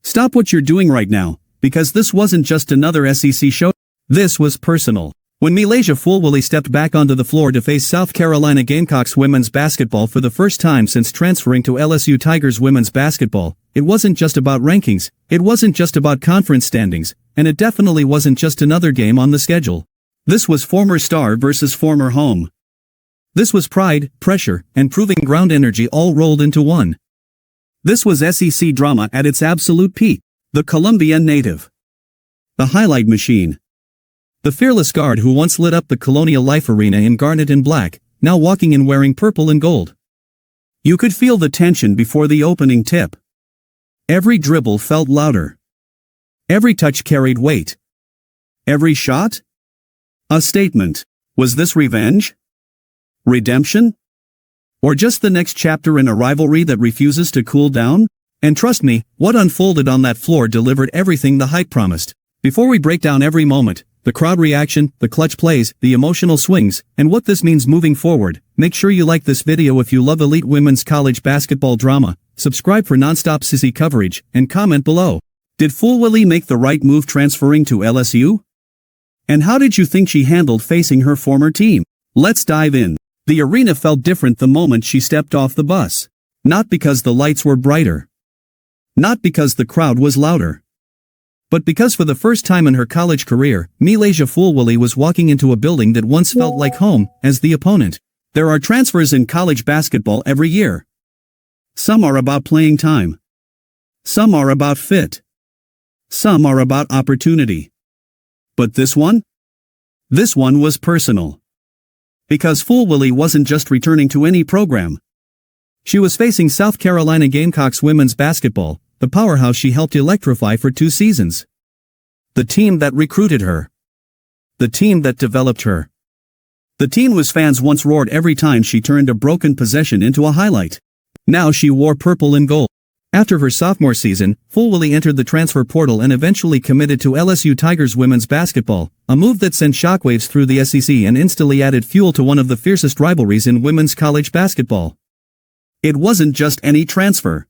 Stop what you're doing right now, because this wasn't just another SEC show. This was personal. When Malaysia Fulwilly stepped back onto the floor to face South Carolina Gamecocks women's basketball for the first time since transferring to LSU Tigers women's basketball, it wasn't just about rankings, it wasn't just about conference standings, and it definitely wasn't just another game on the schedule. This was former star versus former home. This was pride, pressure, and proving ground energy all rolled into one. This was SEC drama at its absolute peak. The Colombian native. The highlight machine. The fearless guard who once lit up the Colonial Life Arena in garnet and black, now walking in wearing purple and gold. You could feel the tension before the opening tip. Every dribble felt louder. Every touch carried weight. Every shot? A statement. Was this revenge? Redemption? Or just the next chapter in a rivalry that refuses to cool down? And trust me, what unfolded on that floor delivered everything the hype promised. Before we break down every moment, the crowd reaction, the clutch plays, the emotional swings, and what this means moving forward, make sure you like this video if you love elite women's college basketball drama, subscribe for non-stop sissy coverage, and comment below. Did Fulwilly make the right move transferring to LSU? And how did you think she handled facing her former team? Let's dive in. The arena felt different the moment she stepped off the bus. Not because the lights were brighter. Not because the crowd was louder. But because for the first time in her college career, Malaysia Fulwilly was walking into a building that once felt like home, as the opponent. There are transfers in college basketball every year. Some are about playing time. Some are about fit. Some are about opportunity. But this one? This one was personal. Because Fulwilly wasn't just returning to any program. She was facing South Carolina Gamecocks women's basketball, the powerhouse she helped electrify for 2 seasons. The team that recruited her. The team that developed her. The team whose fans once roared every time she turned a broken possession into a highlight. Now she wore purple and gold. After her sophomore season, Fulwilly entered the transfer portal and eventually committed to LSU Tigers women's basketball, a move that sent shockwaves through the SEC and instantly added fuel to one of the fiercest rivalries in women's college basketball. It wasn't just any transfer.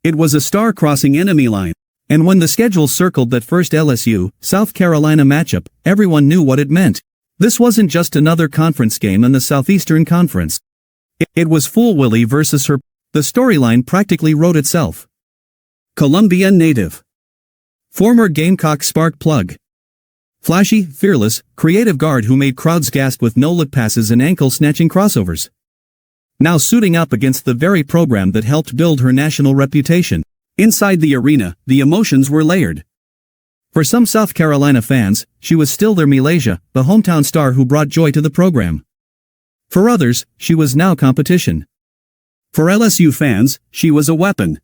It was a star-crossing enemy line. And when the schedule circled that first LSU, South Carolina matchup, everyone knew what it meant. This wasn't just another conference game in the Southeastern Conference. It was Fulwilly versus her. The storyline practically wrote itself. Colombian native. Former Gamecock spark plug. Flashy, fearless, creative guard who made crowds gasp with no-look passes and ankle-snatching crossovers. Now suiting up against the very program that helped build her national reputation. Inside the arena, the emotions were layered. For some South Carolina fans, she was still their Malaysia, the hometown star who brought joy to the program. For others, she was now competition. For LSU fans, she was a weapon.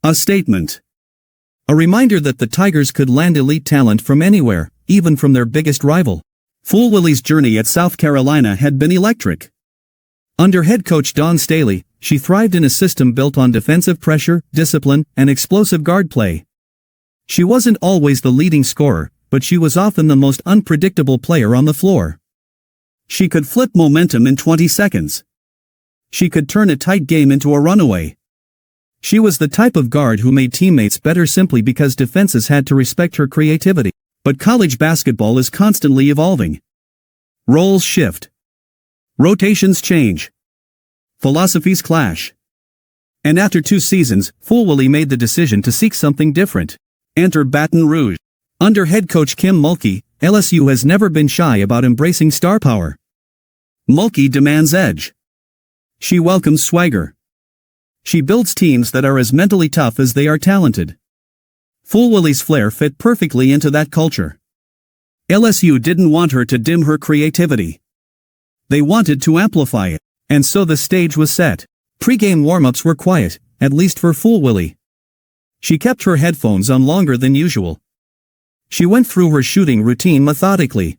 A statement. A reminder that the Tigers could land elite talent from anywhere, even from their biggest rival. Fulwilly's journey at South Carolina had been electric. Under head coach Dawn Staley, she thrived in a system built on defensive pressure, discipline, and explosive guard play. She wasn't always the leading scorer, but she was often the most unpredictable player on the floor. She could flip momentum in 20 seconds. She could turn a tight game into a runaway. She was the type of guard who made teammates better simply because defenses had to respect her creativity. But college basketball is constantly evolving. Roles shift. Rotations change. Philosophies clash. And after 2 seasons, Fulwilly made the decision to seek something different. Enter Baton Rouge. Under head coach Kim Mulkey, LSU has never been shy about embracing star power. Mulkey demands edge. She welcomes swagger. She builds teams that are as mentally tough as they are talented. Fulwilly's flair fit perfectly into that culture. LSU didn't want her to dim her creativity. They wanted to amplify it. And so the stage was set. Pre-game warm-ups were quiet, at least for Fulwilly. She kept her headphones on longer than usual. She went through her shooting routine methodically.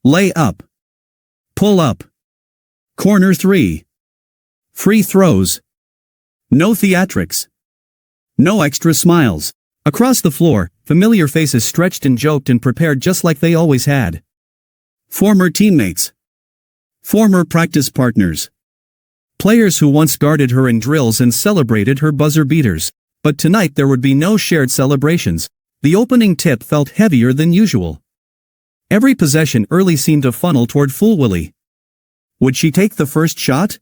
Lay up. Pull up. Corner 3. Free throws. No theatrics. No extra smiles. Across the floor, familiar faces stretched and joked and prepared just like they always had. Former teammates. Former practice partners. Players who once guarded her in drills and celebrated her buzzer beaters. But tonight there would be no shared celebrations. The opening tip felt heavier than usual. Every possession early seemed to funnel toward Fulwilly. Would she take the first shot?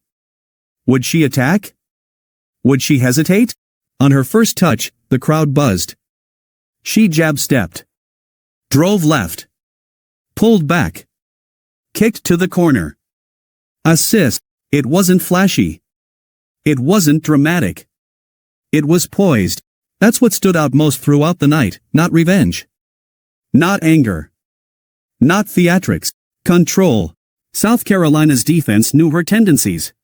Would she attack? Would she hesitate? On her first touch, the crowd buzzed. She jab-stepped. Drove left. Pulled back. Kicked to the corner. Assist. It wasn't flashy. It wasn't dramatic. It was poised. That's what stood out most throughout the night, not revenge. Not anger. Not theatrics. Control. South Carolina's defense knew her tendencies.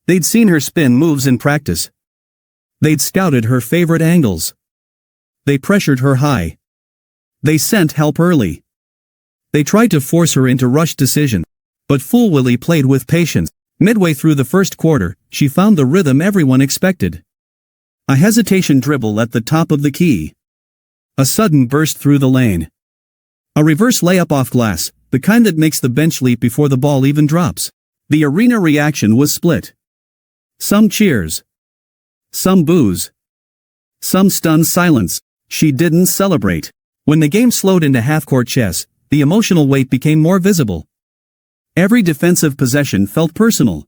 They'd seen her spin moves in practice. They'd scouted her favorite angles. They pressured her high. They sent help early. They tried to force her into rushed decision. But Fulwilly played with patience. Midway through the first quarter, she found the rhythm everyone expected. A hesitation dribble at the top of the key. A sudden burst through the lane. A reverse layup off glass, the kind that makes the bench leap before the ball even drops. The arena reaction was split. Some cheers. Some boos. Some stunned silence. She didn't celebrate. When the game slowed into half-court chess, the emotional weight became more visible. Every defensive possession felt personal.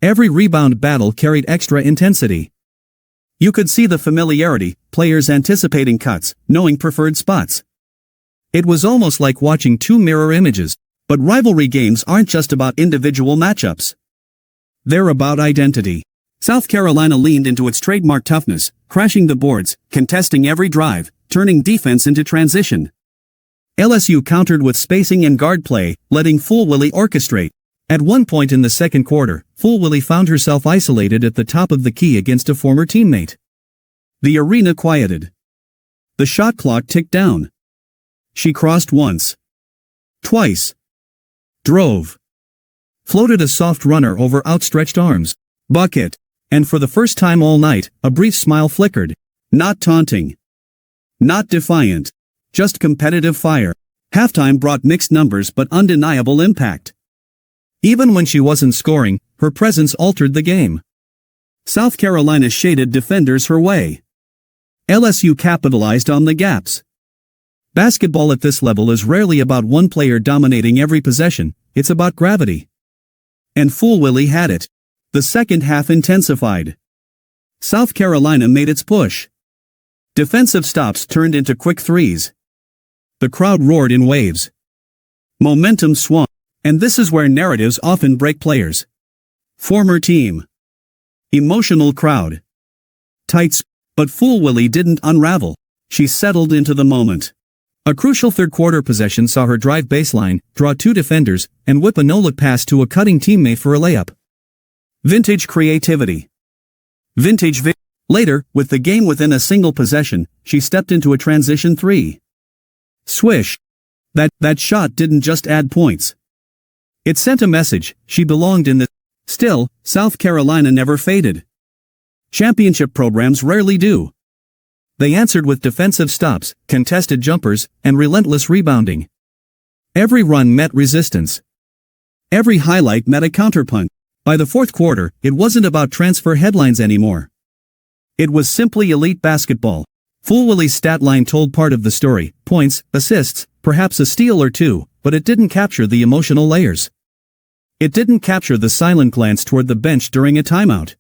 Every rebound battle carried extra intensity. You could see the familiarity, players anticipating cuts, knowing preferred spots. It was almost like watching two mirror images. But rivalry games aren't just about individual matchups. They're about identity. South Carolina leaned into its trademark toughness, crashing the boards, contesting every drive, turning defense into transition. LSU countered with spacing and guard play, letting Fulwilly orchestrate. At one point in the second quarter, Fulwilly found herself isolated at the top of the key against a former teammate. The arena quieted. The shot clock ticked down. She crossed once. Twice. Drove. Floated a soft runner over outstretched arms. Bucket. And for the first time all night, a brief smile flickered. Not taunting. Not defiant. Just competitive fire. Halftime brought mixed numbers but undeniable impact. Even when she wasn't scoring, her presence altered the game. South Carolina shaded defenders her way. LSU capitalized on the gaps. Basketball at this level is rarely about one player dominating every possession, it's about gravity. And Fulwilly had it. The second half intensified. South Carolina made its push. Defensive stops turned into quick threes. The crowd roared in waves. Momentum swung. And this is where narratives often break players. Former team. Emotional crowd. Tights. But Fulwilly didn't unravel. She settled into the moment. A crucial third-quarter possession saw her drive baseline, draw two defenders, and whip a no-look pass to a cutting teammate for a layup. Vintage creativity. Later, with the game within a single possession, she stepped into a transition three. Swish. That shot didn't just add points. It sent a message, she belonged in the... Still, South Carolina never faded. Championship programs rarely do. They answered with defensive stops, contested jumpers, and relentless rebounding. Every run met resistance. Every highlight met a counterpunch. By the fourth quarter, it wasn't about transfer headlines anymore. It was simply elite basketball. Fulwilly's stat line told part of the story, points, assists, perhaps a steal or two, but it didn't capture the emotional layers. It didn't capture the silent glance toward the bench during a timeout.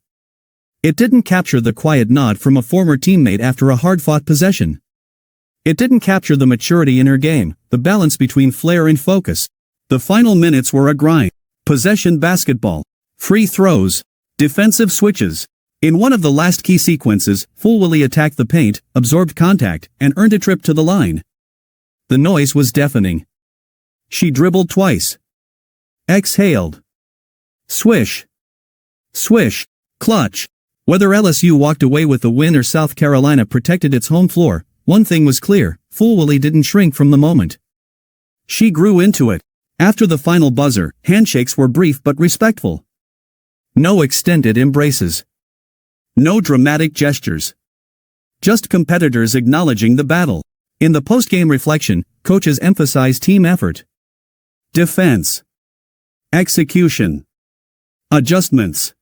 It didn't capture the quiet nod from a former teammate after a hard-fought possession. It didn't capture the maturity in her game, the balance between flair and focus. The final minutes were a grind. Possession basketball. Free throws. Defensive switches. In one of the last key sequences, Fulwilly attacked the paint, absorbed contact, and earned a trip to the line. The noise was deafening. She dribbled twice. Exhaled. Swish. Swish. Clutch. Whether LSU walked away with the win or South Carolina protected its home floor, one thing was clear, Fulwilly didn't shrink from the moment. She grew into it. After the final buzzer, handshakes were brief but respectful. No extended embraces. No dramatic gestures. Just competitors acknowledging the battle. In the postgame reflection, coaches emphasized team effort. Defense. Execution. Adjustments.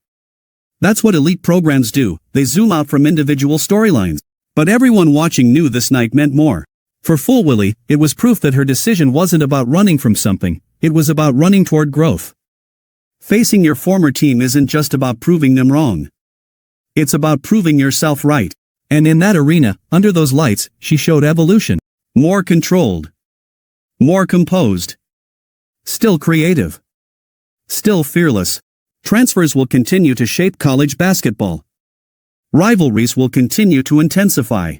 That's what elite programs do, they zoom out from individual storylines. But everyone watching knew this night meant more. For Full Willie, it was proof that her decision wasn't about running from something, it was about running toward growth. Facing your former team isn't just about proving them wrong. It's about proving yourself right. And in that arena, under those lights, she showed evolution. More controlled. More composed. Still creative. Still fearless. Transfers will continue to shape college basketball. Rivalries will continue to intensify.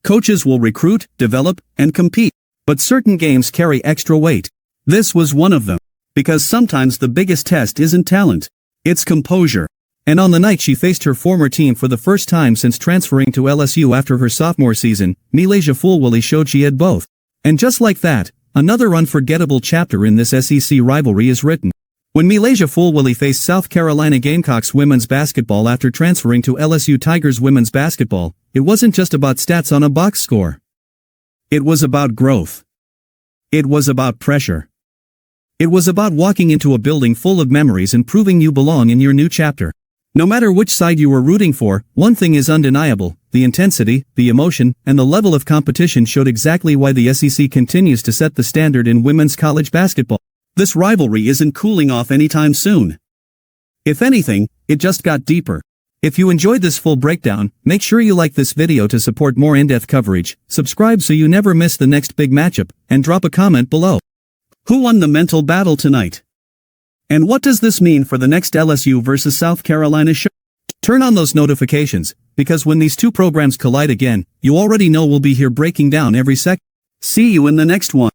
Coaches will recruit, develop, and compete. But certain games carry extra weight. This was one of them. Because sometimes the biggest test isn't talent. It's composure. And on the night she faced her former team for the first time since transferring to LSU after her sophomore season, Malaysia Full Willie showed she had both. And just like that, another unforgettable chapter in this SEC rivalry is written. When Malaysia Full Willie faced South Carolina Gamecocks women's basketball after transferring to LSU Tigers women's basketball, it wasn't just about stats on a box score. It was about growth. It was about pressure. It was about walking into a building full of memories and proving you belong in your new chapter. No matter which side you were rooting for, one thing is undeniable: the intensity, the emotion, and the level of competition showed exactly why the SEC continues to set the standard in women's college basketball. This rivalry isn't cooling off anytime soon. If anything, it just got deeper. If you enjoyed this full breakdown, make sure you like this video to support more in-depth coverage, subscribe so you never miss the next big matchup, and drop a comment below. Who won the mental battle tonight? And what does this mean for the next LSU versus South Carolina show? Turn on those notifications, because when these two programs collide again, you already know we'll be here breaking down every second. See you in the next one.